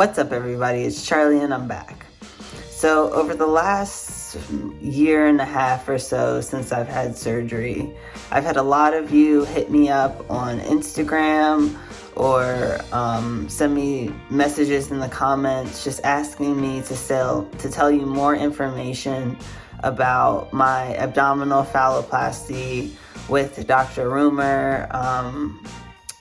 What's up, everybody? It's Charlie and I'm back. So over the last year and a half or so since I've had surgery, I've had a lot of you hit me up on Instagram or send me messages in the comments just asking me to tell you more information about my abdominal phalloplasty with Dr. Rumer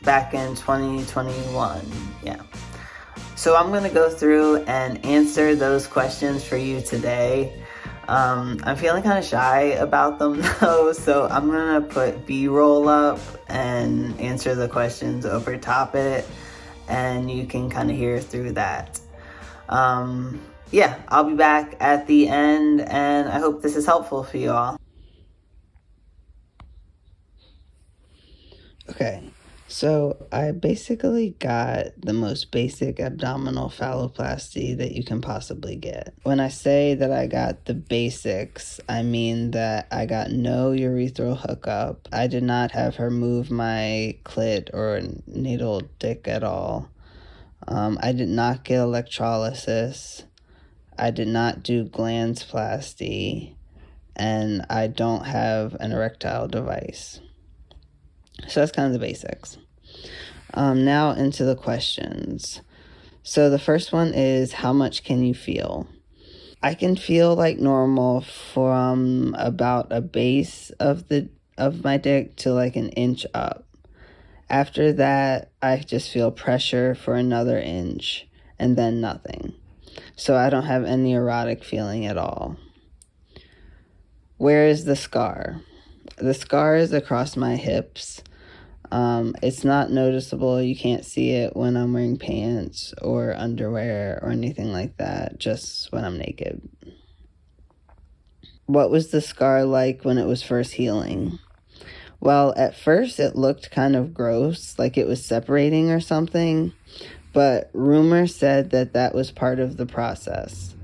back in 2021. Yeah. So I'm going to go through and answer those questions for you today. I'm feeling kind of shy about them though, so I'm going to put B-roll up and answer the questions over top it, and you can kind of hear through that. Yeah, I'll be back at the end, and I hope this is helpful for you all. Okay. So I basically got the most basic abdominal phalloplasty that you can possibly get. When I say that I got the basics, I mean that I got no urethral hookup. I did not have her move my clit or needle dick at all. I did not get electrolysis. I did not do glandsplasty. And I don't have an erectile device. So that's kind of the basics. Now into the questions. So the first one is, how much can you feel? I can feel like normal from about a base of my dick to like an inch up. After that, I just feel pressure for another inch and then nothing. So I don't have any erotic feeling at all. Where is the scar? The scar is across my hips. It's not noticeable. You can't see it when I'm wearing pants or underwear or anything like that, just when I'm naked. What was the scar like when it was first healing? Well, at first it looked kind of gross, like it was separating or something, but Rumer said that was part of the process.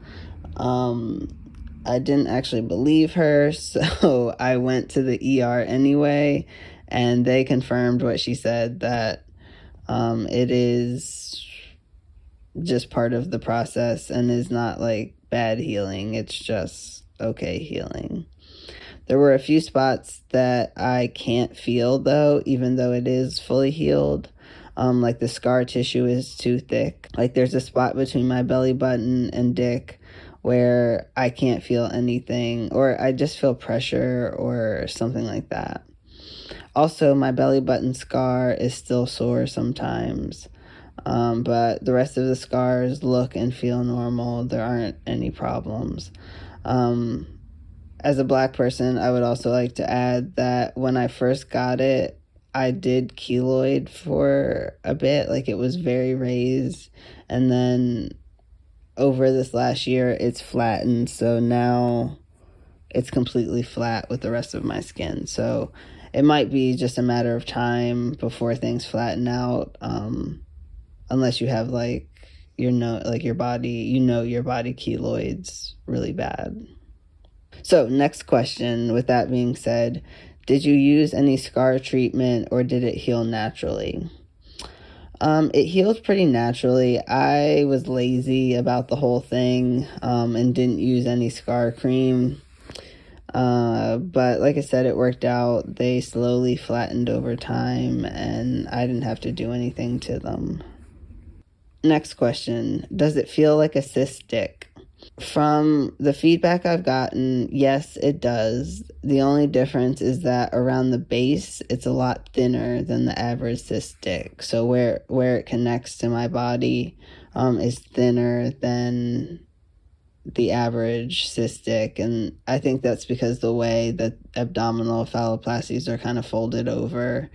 I didn't actually believe her, so I went to the ER anyway, and they confirmed what she said, that it is just part of the process and is not like bad healing. It's just okay healing. There were a few spots that I can't feel though, even though it is fully healed. Like the scar tissue is too thick. Like there's a spot between my belly button and dick where I can't feel anything, or I just feel pressure or something like that. Also, my belly button scar is still sore sometimes, but the rest of the scars look and feel normal. There aren't any problems. As a black person, I would also like to add that when I first got it, I did keloid for a bit. Like it was very raised, and then over this last year, it's flattened. So now it's completely flat with the rest of my skin. So it might be just a matter of time before things flatten out, unless you have like your body keloids really bad. So next question, with that being said, did you use any scar treatment or did it heal naturally? It healed pretty naturally. I was lazy about the whole thing and didn't use any scar cream. But like I said, it worked out. They slowly flattened over time and I didn't have to do anything to them. Next question, does it feel like a cystic? From the feedback I've gotten, yes, it does. The only difference is that around the base, it's a lot thinner than the average cystic. So where it connects to my body is thinner than the average cystic, and I think that's because the way that abdominal phalloplasties are kind of folded over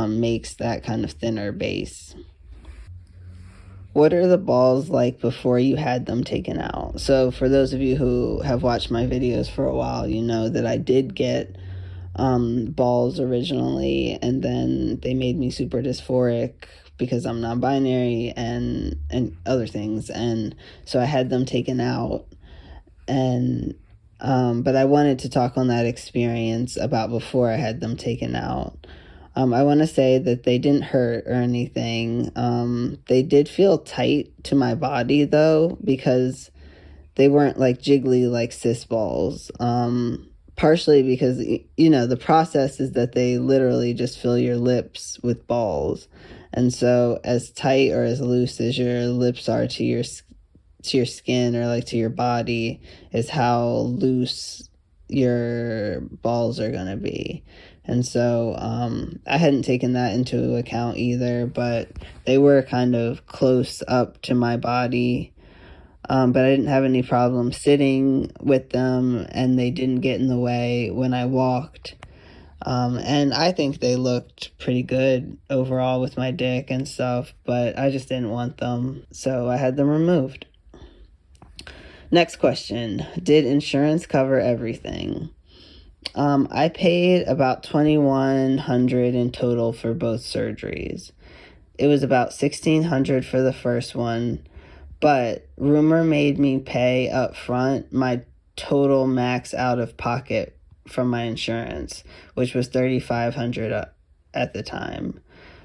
makes that kind of thinner base. What are the balls like before you had them taken out? So for those of you who have watched my videos for a while, you know that I did get balls originally, and then they made me super dysphoric because I'm non-binary and other things, and so I had them taken out. And but I wanted to talk on that experience about before I had them taken out. I want to say that they didn't hurt or anything. They did feel tight to my body though, because they weren't like jiggly like cyst balls. Partially because, the process is that they literally just fill your lips with balls. And so as tight or as loose as your lips are to your skin or like to your body is how loose your balls are going to be. And so I hadn't taken that into account either, but they were kind of close up to my body. But I didn't have any problem sitting with them, and they didn't get in the way when I walked. And I think they looked pretty good overall with my dick and stuff, but I just didn't want them, so I had them removed. Next question. Did insurance cover everything? I paid about $2,100 in total for both surgeries. It was about $1,600 for the first one, but Rumer made me pay up front my total max out of pocket from my insurance, which was $3,500 at the time.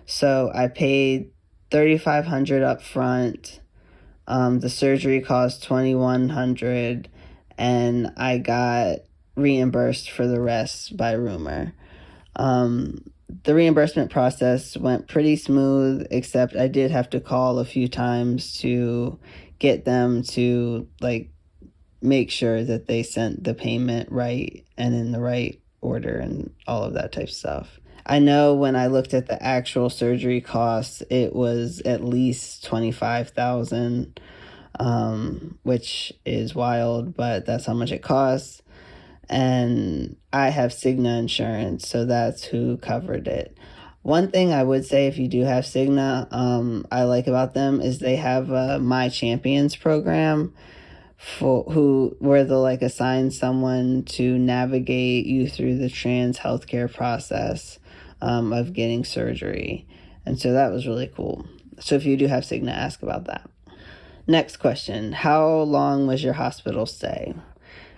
So I paid $3,500 up front. The surgery cost $2,100, and I got reimbursed for the rest by Rumer. The reimbursement process went pretty smooth, except I did have to call a few times to get them to make sure that they sent the payment right and in the right order and all of that type of stuff. I know when I looked at the actual surgery costs, it was at least $25,000, which is wild, but that's how much it costs. And I have Cigna insurance, so that's who covered it. One thing I would say, if you do have Cigna, I like about them is they have a My Champions program where they'll assign someone to navigate you through the trans healthcare process of getting surgery. And so that was really cool. So if you do have Cigna, ask about that. Next question. How long was your hospital stay?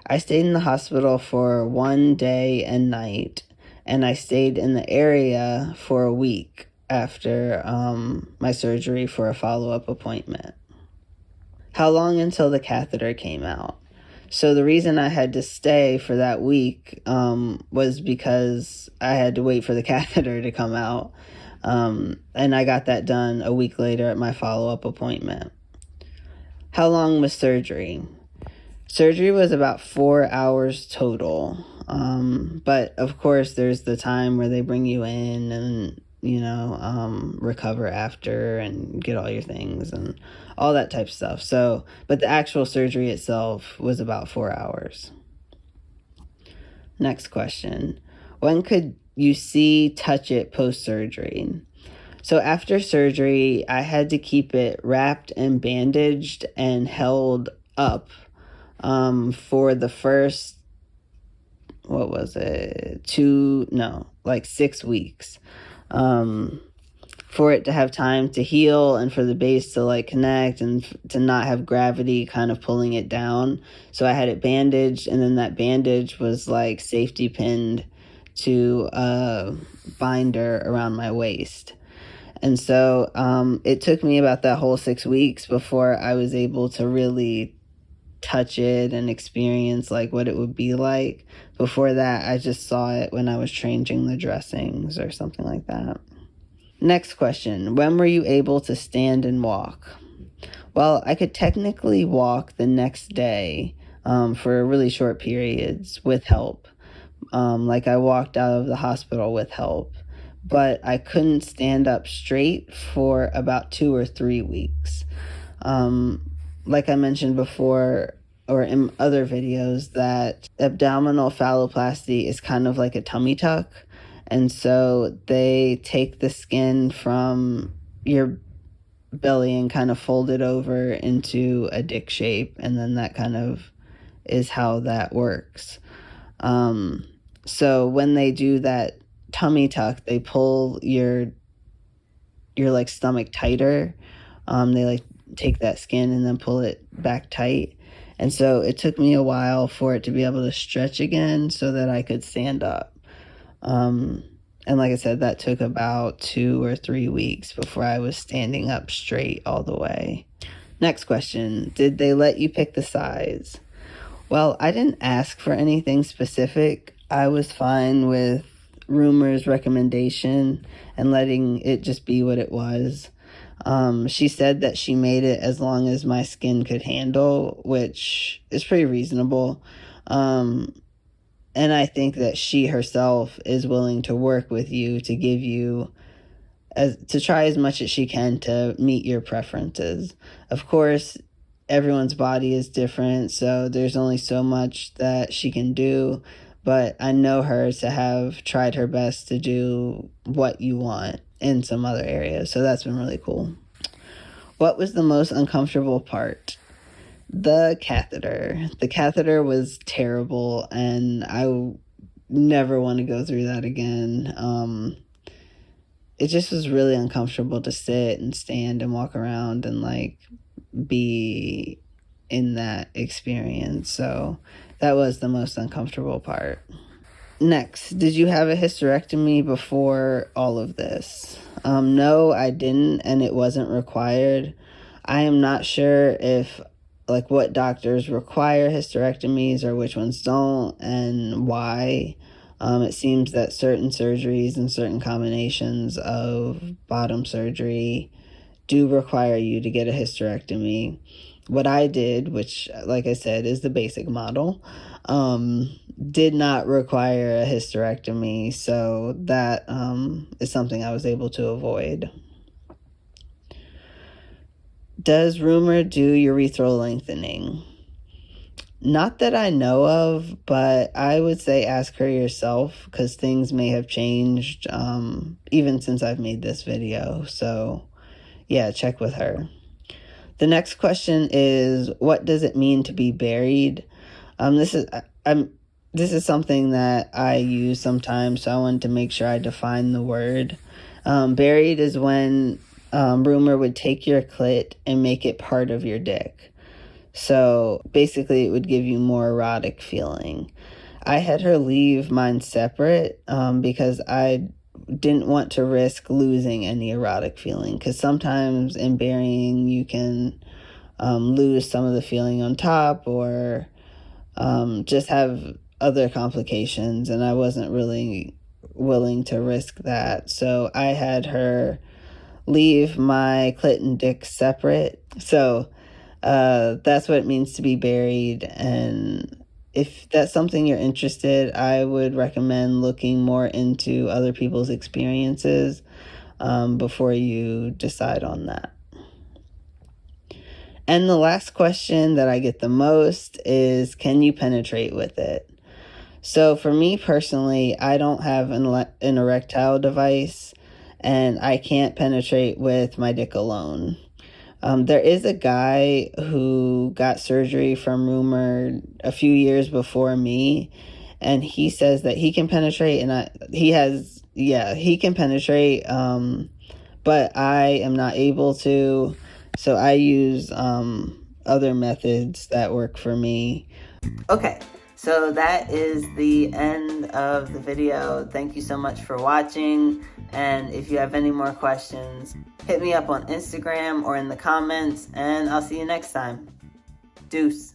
I stayed in the hospital for 1 day and night, and I stayed in the area for a week after my surgery for a follow-up appointment. How long until the catheter came out? So the reason I had to stay for that week was because I had to wait for the catheter to come out, and I got that done a week later at my follow-up appointment. How long was surgery? Surgery was about 4 hours total, but of course there's the time where they bring you in and, recover after and get all your things and all that type of stuff. So, but the actual surgery itself was about 4 hours. Next question. When could you see, touch it post-surgery? So after surgery, I had to keep it wrapped and bandaged and held up for the first, 6 weeks, for it to have time to heal and for the base to connect and to not have gravity kind of pulling it down. So I had it bandaged, and then that bandage was safety pinned to a binder around my waist. And so it took me about that whole 6 weeks before I was able to really touch it and experience what it would be like. Before that, I just saw it when I was changing the dressings or something like that. Next question. When were you able to stand and walk? Well, I could technically walk the next day for really short periods with help. I walked out of the hospital with help, but I couldn't stand up straight for about 2 or 3 weeks. Like I mentioned before, or in other videos, that abdominal phalloplasty is kind of like a tummy tuck. And so they take the skin from your belly and kind of fold it over into a dick shape. And then that kind of is how that works. So when they do that tummy tuck, they pull your stomach tighter. They take that skin and then pull it back tight. And so it took me a while for it to be able to stretch again so that I could stand up. And like I said, that took about 2 or 3 weeks before I was standing up straight all the way. Next question. Did they let you pick the size? Well, I didn't ask for anything specific. I was fine with Rumer's recommendation and letting it just be what it was. She said that she made it as long as my skin could handle, which is pretty reasonable. And I think that she herself is willing to work with you to give you to try as much as she can to meet your preferences. Of course, everyone's body is different, so there's only so much that she can do, but I know her to have tried her best to do what you want in some other areas, so that's been really cool. What was the most uncomfortable part? The catheter. The catheter was terrible, and I never want to go through that again. It just was really uncomfortable to sit and stand and walk around and like be in that experience. So that was the most uncomfortable part. Next, did you have a hysterectomy before all of this? No, I didn't, and it wasn't required. I am not sure if like what doctors require hysterectomies or which ones don't and why. It seems that certain surgeries and certain combinations of bottom surgery do require you to get a hysterectomy. What I did, which, like I said, is the basic model, did not require a hysterectomy, so that is something I was able to avoid. Does Rumer do urethral lengthening? Not that I know of, but I would say ask her yourself because things may have changed even since I've made this video. So yeah, check with her. The next question is, what does it mean to be buried? This is something that I use sometimes, so I wanted to make sure I define the word. Buried is when Rumer would take your clit and make it part of your dick. So basically it would give you more erotic feeling. I had her leave mine separate because I didn't want to risk losing any erotic feeling, because sometimes in burying you can lose some of the feeling on top or just have other complications, and I wasn't really willing to risk that. So I had her leave my clit and dick separate. So that's what it means to be buried. And if that's something you're interested, I would recommend looking more into other people's experiences before you decide on that. And the last question that I get the most is, can you penetrate with it? So for me personally, I don't have an erectile device, and I can't penetrate with my dick alone. There is a guy who got surgery from Rumer a few years before me, and he says that he can penetrate, and he can penetrate, but I am not able to, so I use other methods that work for me. Okay, so that is the end of the video. Thank you so much for watching, and if you have any more questions, hit me up on Instagram or in the comments, and I'll see you next time. Deuce.